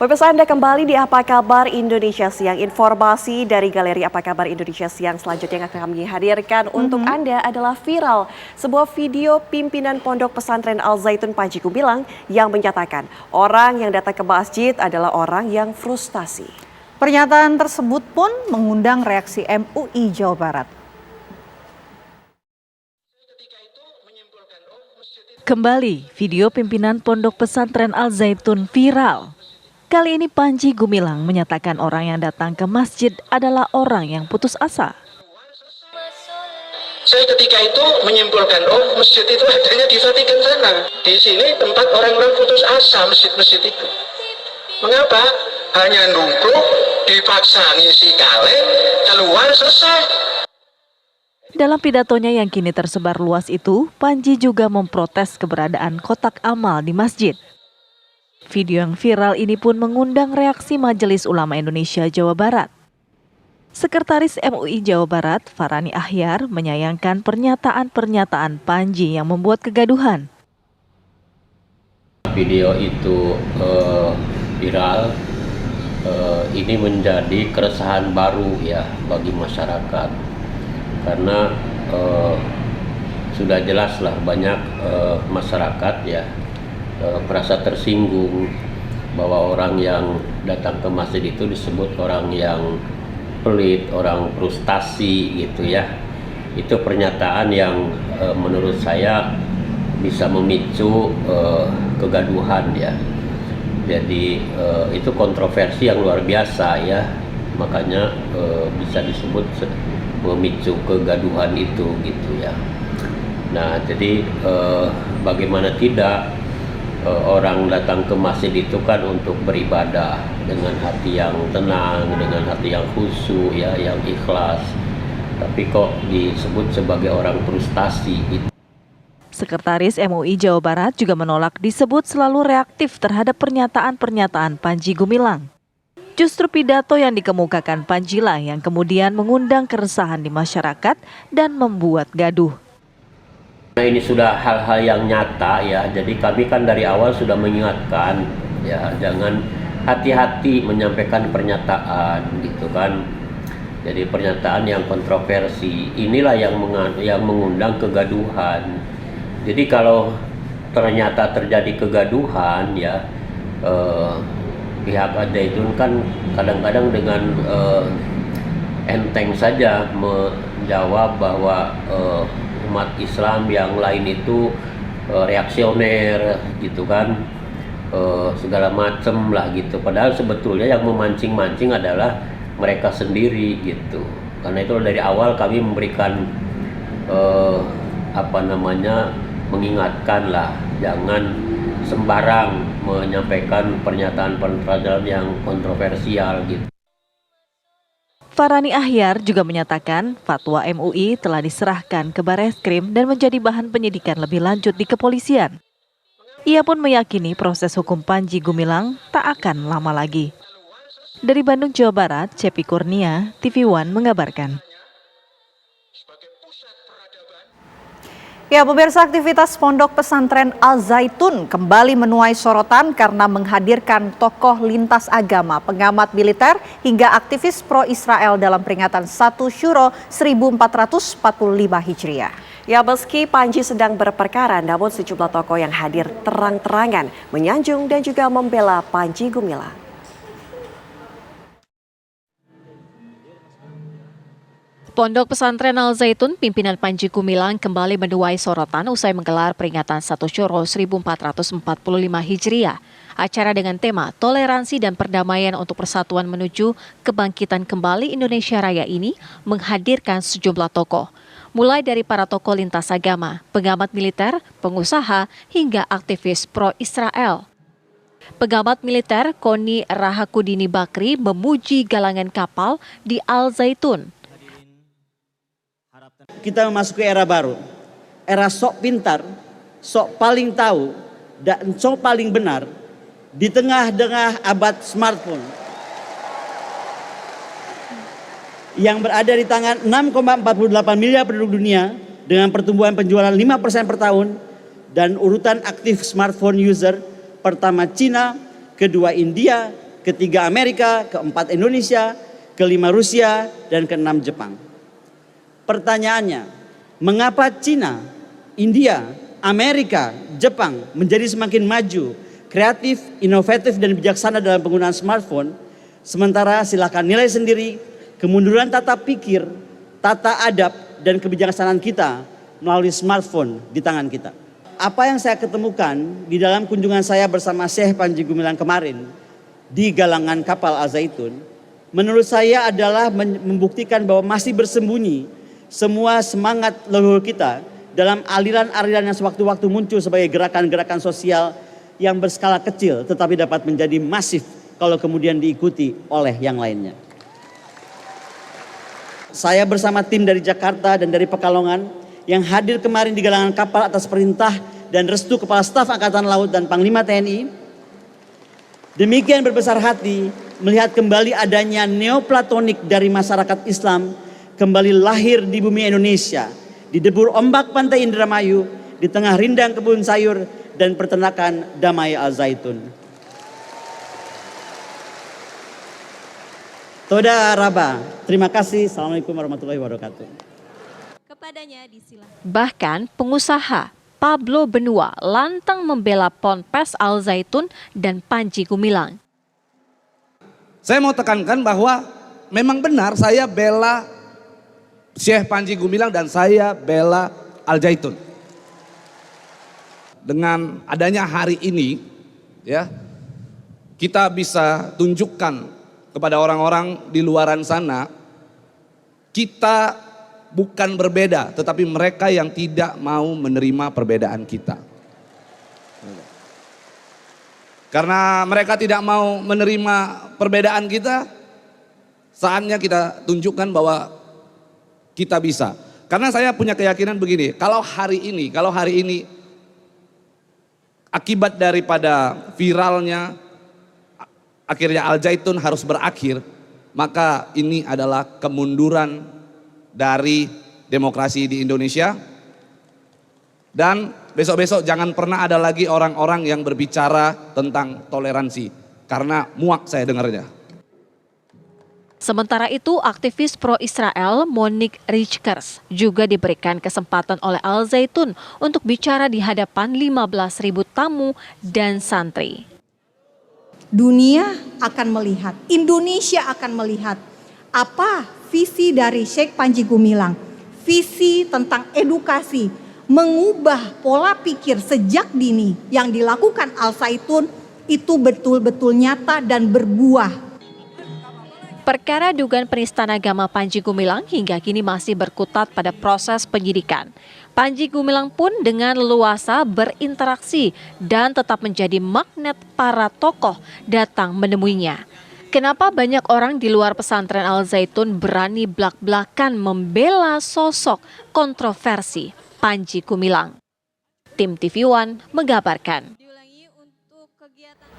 Pemirsa, Anda kembali di Apa Kabar Indonesia Siang. Informasi dari Galeri Apa Kabar Indonesia Siang selanjutnya yang akan kami hadirkan untuk Anda adalah viral. Sebuah video pimpinan Pondok Pesantren Al Zaitun Panji Gumilang yang menyatakan orang yang datang ke masjid adalah orang yang frustasi. Pernyataan tersebut pun mengundang reaksi MUI Jawa Barat. Kembali, video pimpinan Pondok Pesantren Al Zaitun viral. Kali ini Panji Gumilang menyatakan orang yang datang ke masjid adalah orang yang putus asa. Saya ketika itu menyimpulkan, masjid itu adanya di Vatikan sana. Di sini tempat orang-orang putus asa, masjid-masjid itu. Mengapa? Hanya nungkruk, dipaksa ngisi kaleng, keluar selesai. Dalam pidatonya yang kini tersebar luas itu, Panji juga memprotes keberadaan kotak amal di masjid. Video yang viral ini pun mengundang reaksi Majelis Ulama Indonesia Jawa Barat. Sekretaris MUI Jawa Barat, Farani Ahyar, menyayangkan pernyataan-pernyataan Panji yang membuat kegaduhan. Video itu viral, ini menjadi keresahan baru ya bagi masyarakat. Karena sudah jelaslah banyak masyarakat ya merasa tersinggung bahwa orang yang datang ke masjid itu disebut orang yang pelit, orang frustasi gitu ya. Itu pernyataan yang menurut saya bisa memicu kegaduhan ya. Jadi itu kontroversi yang luar biasa ya, makanya bisa disebut memicu kegaduhan itu gitu ya. Nah jadi bagaimana tidak, orang datang ke masjid itu kan untuk beribadah dengan hati yang tenang, dengan hati yang khusyuk ya, yang ikhlas. Tapi kok disebut sebagai orang frustasi gitu. Sekretaris MUI Jawa Barat juga menolak disebut selalu reaktif terhadap pernyataan-pernyataan Panji Gumilang. Justru pidato yang dikemukakan Panji lah yang kemudian mengundang keresahan di masyarakat dan membuat gaduh. Nah ini sudah hal-hal yang nyata ya, jadi kami kan dari awal sudah mengingatkan ya, jangan hati-hati menyampaikan pernyataan gitu kan. Jadi pernyataan yang kontroversi inilah yang mengundang kegaduhan. Jadi kalau ternyata terjadi kegaduhan ya, pihak Al-Zaitun kan kadang-kadang dengan enteng saja menjawab bahwa umat Islam yang lain itu reaksioner gitu kan, segala macem lah gitu. Padahal sebetulnya yang memancing-mancing adalah mereka sendiri gitu. Karena itu dari awal kami memberikan mengingatkan lah, jangan sembarang menyampaikan pernyataan-pernyataan yang kontroversial gitu. Farani Ahyar juga menyatakan fatwa MUI telah diserahkan ke Bareskrim dan menjadi bahan penyidikan lebih lanjut di kepolisian. Ia pun meyakini proses hukum Panji Gumilang tak akan lama lagi. Dari Bandung, Jawa Barat, Cepi Kurnia, TV One mengabarkan. Ya, pemirsa, aktivitas Pondok Pesantren Al Zaitun kembali menuai sorotan karena menghadirkan tokoh lintas agama, pengamat militer, hingga aktivis pro-Israel dalam peringatan 1 Syuro 1445 Hijriah. Ya, meski Panji sedang berperkara, namun sejumlah tokoh yang hadir terang-terangan menyanjung dan juga membela Panji Gumilang. Pondok Pesantren Al Zaitun pimpinan Panji Gumilang kembali menuai sorotan usai menggelar peringatan 1 Syuro 1445 Hijriah. Acara dengan tema Toleransi dan Perdamaian untuk Persatuan Menuju Kebangkitan Kembali Indonesia Raya ini menghadirkan sejumlah tokoh. Mulai dari para tokoh lintas agama, pengamat militer, pengusaha, hingga aktivis pro-Israel. Pengamat militer Koni Rahakudini Bakri memuji galangan kapal di Al Zaitun. Kita memasuki era baru, era sok pintar, sok paling tahu, dan sok paling benar di tengah-tengah abad smartphone yang berada di tangan 6,48 miliar penduduk dunia dengan pertumbuhan penjualan 5% per tahun dan urutan aktif smartphone user pertama Cina, kedua India, ketiga Amerika, keempat Indonesia, kelima Rusia, dan keenam Jepang. Pertanyaannya, mengapa Cina, India, Amerika, Jepang menjadi semakin maju, kreatif, inovatif, dan bijaksana dalam penggunaan smartphone, sementara silakan nilai sendiri kemunduran tata pikir, tata adab, dan kebijaksanaan kita melalui smartphone di tangan kita. Apa yang saya ketemukan di dalam kunjungan saya bersama Syekh Panji Gumilang kemarin di galangan kapal Al-Zaitun, menurut saya adalah membuktikan bahwa masih bersembunyi semua semangat leluhur kita dalam aliran-aliran yang sewaktu-waktu muncul sebagai gerakan-gerakan sosial yang berskala kecil tetapi dapat menjadi masif kalau kemudian diikuti oleh yang lainnya. Saya bersama tim dari Jakarta dan dari Pekalongan yang hadir kemarin di galangan kapal atas perintah dan restu Kepala Staf Angkatan Laut dan Panglima TNI, demikian berbesar hati melihat kembali adanya neoplatonik dari masyarakat Islam kembali lahir di bumi Indonesia, di debur ombak pantai Indramayu, di tengah rindang kebun sayur dan peternakan damai Al-Zaitun. Toda Raba, terima kasih. Assalamualaikum warahmatullahi wabarakatuh. Bahkan pengusaha Pablo Benua lantang membela Ponpes Al-Zaitun dan Panji Gumilang. Saya mau tekankan bahwa memang benar saya bela Syekh Panji Gumilang dan saya bela Al-Zaitun. Dengan adanya hari ini, ya, kita bisa tunjukkan kepada orang-orang di luaran sana, kita bukan berbeda, tetapi mereka yang tidak mau menerima perbedaan kita. Karena mereka tidak mau menerima perbedaan kita, saatnya kita tunjukkan bahwa kita bisa. Karena saya punya keyakinan begini, kalau hari ini akibat daripada viralnya akhirnya Al-Zaitun harus berakhir, maka ini adalah kemunduran dari demokrasi di Indonesia. Dan besok-besok jangan pernah ada lagi orang-orang yang berbicara tentang toleransi, karena muak saya dengarnya. Sementara itu, aktivis pro-Israel Monique Richkers juga diberikan kesempatan oleh Al-Zaitun untuk bicara di hadapan 15.000 tamu dan santri. Dunia akan melihat, Indonesia akan melihat apa visi dari Syekh Panji Gumilang, visi tentang edukasi, mengubah pola pikir sejak dini yang dilakukan Al-Zaitun itu betul-betul nyata dan berbuah. Perkara dugaan penistaan agama Panji Gumilang hingga kini masih berkutat pada proses penyidikan. Panji Gumilang pun dengan leluasa berinteraksi dan tetap menjadi magnet para tokoh datang menemuinya. Kenapa banyak orang di luar pesantren Al-Zaitun berani blak-blakan membela sosok kontroversi Panji Gumilang? Tim TV One mengabarkan.